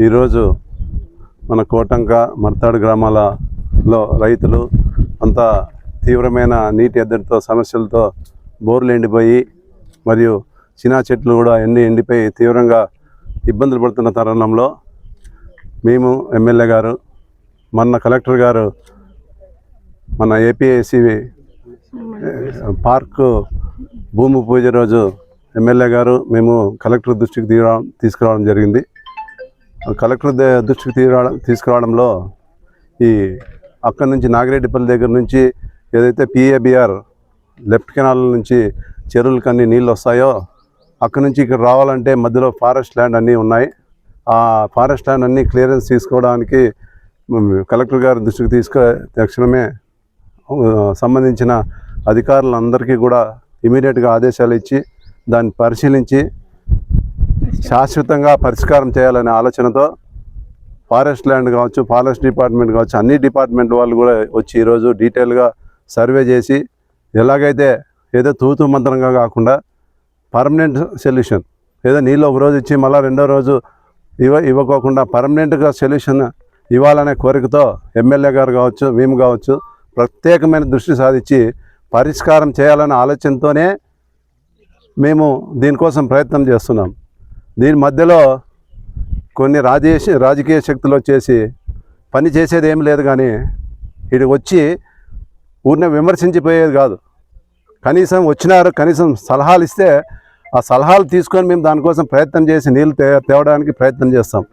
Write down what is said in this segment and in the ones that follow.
ఈరోజు మన కోటంక మర్తాడు గ్రామాలలో రైతులు అంతా తీవ్రమైన నీటి ఎద్దడితో సమస్యలతో బోర్లు ఎండిపోయి మరియు చినా చెట్లు కూడా ఎండిపోయి తీవ్రంగా ఇబ్బందులు పడుతున్న తరుణంలో మేము ఎమ్మెల్యే గారు మొన్న కలెక్టర్ గారు మన ఏపీఐసి పార్కు భూమి పూజ రోజు ఎమ్మెల్యే గారు మేము కలెక్టర్ దృష్టికి తీసుకురావడం జరిగింది. కలెక్టర్ దృష్టికి తీసుకురావడంలో ఈ అక్కడి నుంచి నాగిరెడ్డిపల్లి దగ్గర నుంచి ఏదైతే పిఏబిఆర్ లెఫ్ట్ కెనాల్ నుంచి చెరువులకి అన్ని నీళ్ళు వస్తాయో అక్కడి నుంచి ఇక్కడ రావాలంటే మధ్యలో ఫారెస్ట్ ల్యాండ్ అన్నీ ఉన్నాయి. ఆ ఫారెస్ట్ ల్యాండ్ అన్నీ క్లియరెన్స్ తీసుకోవడానికి కలెక్టర్ గారి దృష్టికి తక్షణమే సంబంధించిన అధికారులందరికీ కూడా ఇమీడియట్గా ఆదేశాలు ఇచ్చి దాన్ని పరిశీలించి శాశ్వతంగా పరిష్కారం చేయాలనే ఆలోచనతో ఫారెస్ట్ ల్యాండ్ కావచ్చు, ఫారెస్ట్ డిపార్ట్మెంట్ కావచ్చు, అన్ని డిపార్ట్మెంట్ వాళ్ళు కూడా వచ్చి ఈరోజు డీటెయిల్గా సర్వే చేసి ఎలాగైతే ఏదో తూతు మంత్రంగా కాకుండా పర్మనెంట్ సొల్యూషన్, ఏదో నీళ్ళు ఒక రోజు ఇచ్చి మళ్ళీ రెండో రోజు ఇవ్వకోకుండా పర్మనెంట్గా సొల్యూషన్ ఇవ్వాలనే కోరికతో ఎమ్మెల్యే గారు కావచ్చు, మేము కావచ్చు ప్రత్యేకమైన దృష్టి సాధించి పరిష్కారం చేయాలనే ఆలోచనతోనే మేము దీనికోసం ప్రయత్నం చేస్తున్నాం. దీని మధ్యలో కొన్ని రాజకీయ శక్తులు వచ్చేసి పని చేసేది ఏం లేదు, కానీ ఇటు వచ్చి ఊరిని విమర్శించిపోయేది కాదు. కనీసం వచ్చినారు, కనీసం సలహాలు ఇస్తే ఆ సలహాలు తీసుకొని మేము దానికోసం ప్రయత్నం చేసి నీళ్ళు తేవడానికి ప్రయత్నం చేస్తాం.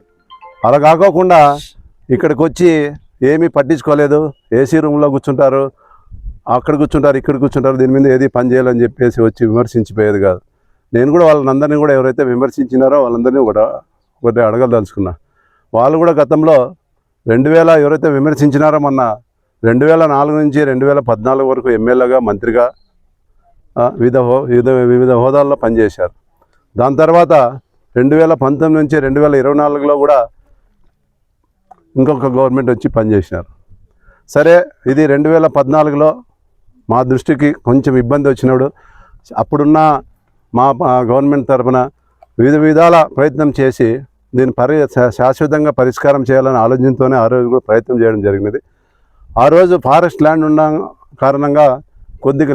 అలా కాకోకుండా ఇక్కడికి వచ్చి ఏమీ పట్టించుకోలేదు, ఏసీ రూమ్లో కూర్చుంటారు, అక్కడ కూర్చుంటారు, ఇక్కడ కూర్చుంటారు, దీని మీద ఏది పని చేయాలని చెప్పేసి వచ్చి విమర్శించిపోయేది కాదు. నేను కూడా వాళ్ళందరినీ కూడా ఎవరైతే విమర్శించినారో వాళ్ళందరినీ ఒకటి అడగదలుచుకున్నా. వాళ్ళు కూడా గతంలో 2000 ఎవరైతే విమర్శించినారో మొన్న 2004 నుంచి 2014 వరకు ఎమ్మెల్యేగా, మంత్రిగా వివిధ హోదాల్లో పనిచేశారు. దాని తర్వాత 2019 నుంచి 2024లో కూడా ఇంకొక గవర్నమెంట్ వచ్చి పనిచేసినారు. సరే, ఇది 2014లో మా దృష్టికి కొంచెం ఇబ్బంది వచ్చినప్పుడు అప్పుడున్న మా గవర్నమెంట్ తరఫున విధాల ప్రయత్నం చేసి దీన్ని శాశ్వతంగా పరిష్కారం చేయాలని ఆలోచనతోనే ఆ రోజు కూడా ప్రయత్నం చేయడం జరిగినది. ఆ రోజు ఫారెస్ట్ ల్యాండ్ ఉన్న కారణంగా కొద్దిగా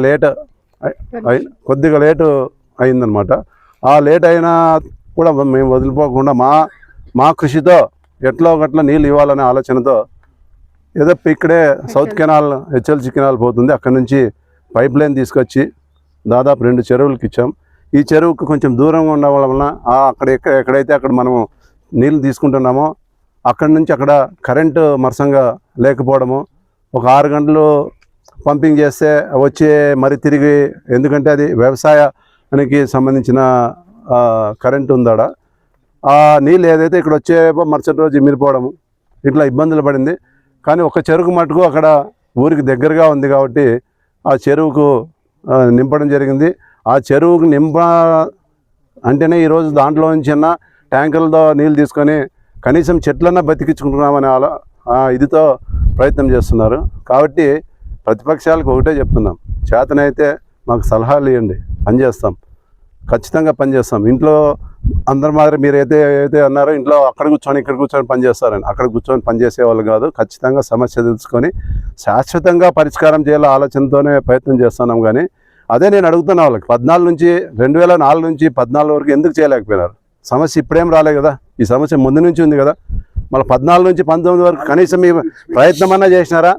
లేటు అయిందనమాట. ఆ లేట్ అయినా కూడా మేము వదిలిపోకుండా మా కృషితో ఎట్లా ఒకట్లా నీళ్ళు ఇవ్వాలనే ఆలోచనతో ఏదో ఇక్కడే సౌత్ కెనాల్, హెచ్ఎల్సి కెనాల్ పోతుంది, అక్కడి నుంచి పైప్ లైన్ తీసుకొచ్చి దాదాపు 2 చెరువులకి ఇచ్చాం. ఈ చెరువుకు కొంచెం దూరంగా ఉండడం వలన ఎక్కడైతే అక్కడ మనము నీళ్ళు తీసుకుంటున్నామో అక్కడి నుంచి అక్కడ కరెంటు మరసంగా లేకపోవడము, ఒక 6 గంటలు పంపింగ్ చేస్తే వచ్చే మరి తిరిగి, ఎందుకంటే అది వ్యవసాయానికి సంబంధించిన కరెంటు ఉందాడ, ఆ నీళ్ళు ఏదైతే ఇక్కడ వచ్చే మరుసటి రోజు ఇమిరిపోవడము, ఇట్లా ఇబ్బందులు పడింది. కానీ ఒక చెరువుకు మటుకు అక్కడ ఊరికి దగ్గరగా ఉంది కాబట్టి ఆ చెరువుకు నింపడం జరిగింది. ఆ చెరువుకు అంటేనే ఈరోజు దాంట్లో నుంచి ట్యాంకర్లతో నీళ్ళు తీసుకొని కనీసం చెట్లన్నా బతికించుకుంటున్నామనే ఇదితో ప్రయత్నం చేస్తున్నారు. కాబట్టి ప్రతిపక్షాలకు ఒకటే చెప్తున్నాం, చేతనైతే మాకు సలహాలు ఇవ్వండి, పనిచేస్తాం, ఖచ్చితంగా పనిచేస్తాం. ఇంట్లో అందరి మాదిరి మీరు ఏదైతే అన్నారో ఇంట్లో అక్కడ కూర్చొని ఇక్కడ కూర్చొని పనిచేస్తారని, అక్కడ కూర్చొని పనిచేసే వాళ్ళు కాదు. ఖచ్చితంగా సమస్య తెలుసుకొని శాశ్వతంగా పరిష్కారం చేయాల ఆలోచనతోనే ప్రయత్నం చేస్తున్నాం. కానీ అదే నేను అడుగుతున్నా వాళ్ళకి, 2004 నుంచి 14 వరకు ఎందుకు చేయలేకపోయినారు? సమస్య ఇప్పుడేం రాలే కదా, ఈ సమస్య ముందు నుంచి ఉంది కదా. మళ్ళీ 14 నుంచి 19 వరకు కనీసం మీ ప్రయత్నం అన్నా చేసినారా?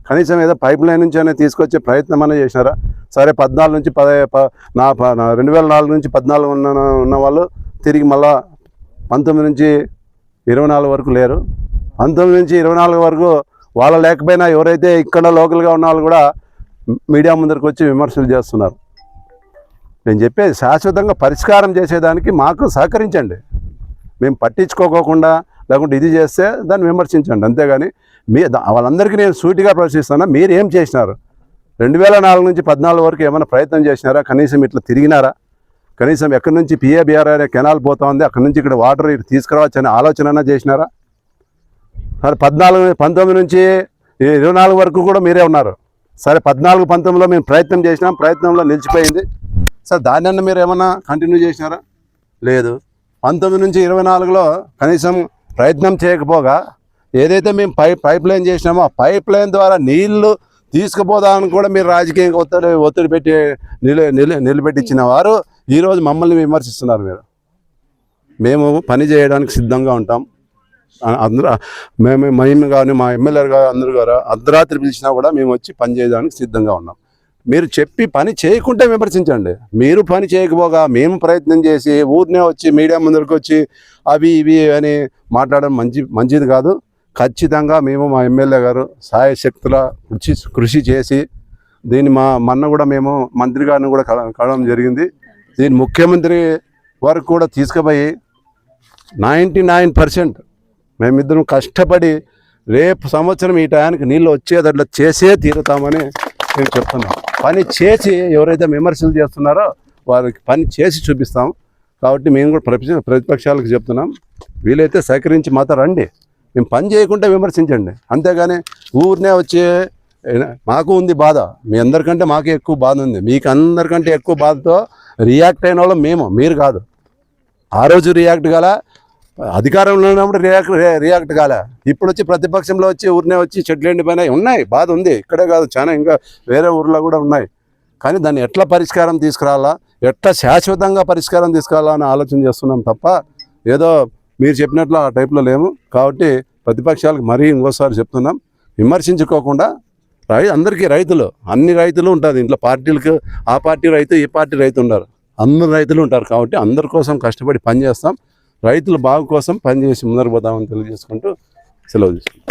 కనీసం ఏదో పైప్ లైన్ నుంచి అయినా తీసుకొచ్చే ప్రయత్నం అన్నా చేసినారా? సరే, 14 నుంచి 2004 నుంచి 14 ఉన్న వాళ్ళు తిరిగి మళ్ళా 19 నుంచి 24 వరకు లేరు. 19 నుంచి 24 వరకు వాళ్ళ లేకపోయినా ఎవరైతే ఇక్కడ లోకల్గా ఉన్న వాళ్ళు కూడా మీడియా ముందరికి వచ్చి విమర్శలు చేస్తున్నారు. నేను చెప్పేది శాశ్వతంగా పరిష్కారం చేసేదానికి మాకు సహకరించండి. మేము పట్టించుకోకుండా లేకుంటే ఇది చేస్తే దాన్ని విమర్శించండి, అంతేగాని వాళ్ళందరికీ నేను సూటిగా ప్రశ్నిస్తున్నా, మీరు ఏం చేసినారు? 2004 నుంచి 14 వరకు ఏమైనా ప్రయత్నం చేసినారా? కనీసం ఇట్లా తిరిగినారా? కనీసం ఎక్కడి నుంచి పిఏబిఆర్ అనే కెనాల్ పోతా ఉంది, అక్కడి నుంచి ఇక్కడ వాటర్ ఇటు తీసుకురావచ్చు అనే ఆలోచన చేసినారా? సరే, 19 నుంచి 24 వరకు కూడా మీరే ఉన్నారు. సరే, 14, 19లో మేము ప్రయత్నం చేసినాం, ప్రయత్నంలో నిలిచిపోయింది. సార్, దాన్ని మీరు ఏమన్నా కంటిన్యూ చేసినారా? లేదు. 19 నుంచి 24లో కనీసం ప్రయత్నం చేయకపోగా ఏదైతే మేము పైప్ లైన్ చేసినామో ఆ పైప్ లైన్ ద్వారా నీళ్లు తీసుకుపోదామని కూడా మీరు రాజకీయంగా ఒత్తిడి పెట్టి నిలబెట్టించిన వారు ఈరోజు మమ్మల్ని విమర్శిస్తున్నారు. మేము పని చేయడానికి సిద్ధంగా ఉంటాం. అందరూ మేము కానీ మా ఎమ్మెల్యే గారు అందరూ గారు అర్ధరాత్రి పిలిచినా కూడా మేము వచ్చి పని చేయడానికి సిద్ధంగా ఉన్నాం. మీరు చెప్పి పని చేయకుంటే విమర్శించండి. మీరు పని చేయకపోగా మేము ప్రయత్నం చేసి ఊరినే వచ్చి మీడియా ముందరికి వచ్చి అవి ఇవి అని మాట్లాడడం మంచిది కాదు. ఖచ్చితంగా మేము మా ఎమ్మెల్యే గారు సాయశక్తుల కృషి చేసి దీన్ని మొన్న కూడా మేము మంత్రి గారిని కూడా కలవడం జరిగింది. దీన్ని ముఖ్యమంత్రి వరకు కూడా తీసుకుపోయి 99% మేమిద్దరం కష్టపడి రేపు సంవత్సరం ఈ టయానికి నీళ్ళు వచ్చేదట్లా చేసే తీరుతామని నేను చెప్తున్నాను. పని చేసి ఎవరైతే విమర్శలు చేస్తున్నారో వారికి పని చేసి చూపిస్తాం. కాబట్టి మేము కూడా ప్రతిపక్షాలకు చెప్తున్నాం, వీలైతే సహకరించి మాతో రండి, మేము పని చేయకుంటే విమర్శించండి. అంతేగాని ఊరినే వచ్చి మాకు ఉంది బాధ, మీ అందరికంటే మాకే ఎక్కువ బాధ ఉంది. మీకు అందరికంటే ఎక్కువ బాధతో రియాక్ట్ అయిన వాళ్ళు మీరు కాదు. ఆ రోజు రియాక్ట్ కాల, అధికారంలో ఉన్నప్పుడు రియాక్ట్ కాలే. ఇప్పుడు వచ్చి ప్రతిపక్షంలో వచ్చి ఊరినే వచ్చి చెట్లు ఎండిపోయినాయి ఉన్నాయి, బాధ ఉంది. ఇక్కడే కాదు, చాలా ఇంకా వేరే ఊర్లో కూడా ఉన్నాయి. కానీ దాన్ని ఎట్లా పరిష్కారం తీసుకురావాలా, ఎట్లా శాశ్వతంగా పరిష్కారం తీసుకురావాలా అని ఆలోచన చేస్తున్నాం తప్ప ఏదో మీరు చెప్పినట్లు ఆ టైప్లో లేము. కాబట్టి ప్రతిపక్షాలకు మరీ ఇంకోసారి చెప్తున్నాం, విమర్శించుకోకుండా అందరికీ అన్ని రైతులు ఉంటుంది ఇంట్లో. పార్టీలకు ఆ పార్టీ రైతు ఈ పార్టీ రైతు ఉండరు, అందరు రైతులు ఉంటారు. కాబట్టి అందరి కోసం కష్టపడి పనిచేస్తాం, రైతుల బాగు కోసం పనిచేసి ముందరకు పోతామని తెలియజేసుకుంటూ సెలవు తీసుకుంటాం.